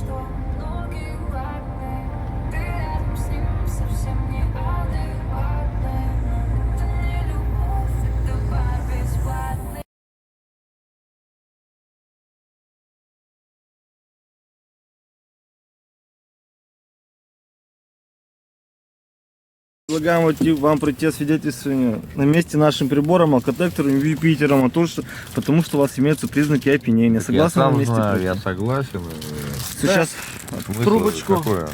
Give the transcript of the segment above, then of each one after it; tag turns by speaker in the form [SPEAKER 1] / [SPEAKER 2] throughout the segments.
[SPEAKER 1] что многие ладны. Ты рядом с ним совсем не адекватная. Это не любовь, это бар бесплатный.
[SPEAKER 2] Предлагаем вам пройти освидетельствование на месте нашим прибором, алкотестером, Юпитером, потому что у вас имеются признаки опьянения. Согласны
[SPEAKER 3] Я
[SPEAKER 2] на
[SPEAKER 3] сам
[SPEAKER 2] месте
[SPEAKER 3] знаю,
[SPEAKER 2] пройти?
[SPEAKER 3] я согласен.
[SPEAKER 2] Сейчас
[SPEAKER 3] Смысл
[SPEAKER 2] трубочку
[SPEAKER 3] какой?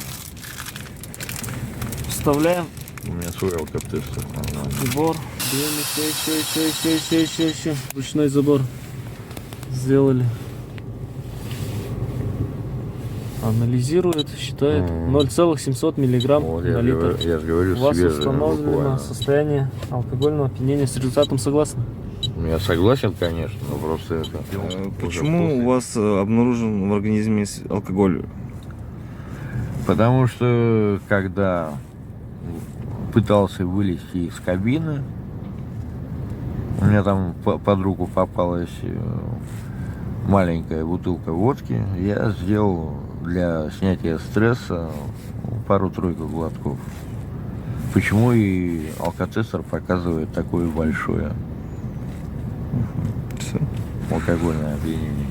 [SPEAKER 2] вставляем.
[SPEAKER 3] У меня свой алкотестер.
[SPEAKER 2] Забор. Еще. Ручной забор сделали. Анализирует, считает 0,700 миллиграмм на литр.
[SPEAKER 3] Я же говорю,
[SPEAKER 2] У вас
[SPEAKER 3] свежее
[SPEAKER 2] установлено
[SPEAKER 3] буквально.
[SPEAKER 2] состояние алкогольного опьянения. С результатом согласны?
[SPEAKER 3] Я согласен, конечно, но просто это...
[SPEAKER 2] Почему у вас обнаружен в организме алкоголь?
[SPEAKER 3] Потому что, когда пытался вылезти из кабины, у меня там под руку попалась маленькая бутылка водки, я сделал для снятия стресса пару-тройку глотков. Почему и алкотестер показывает такое большое
[SPEAKER 2] Все.
[SPEAKER 3] алкогольное опьянение?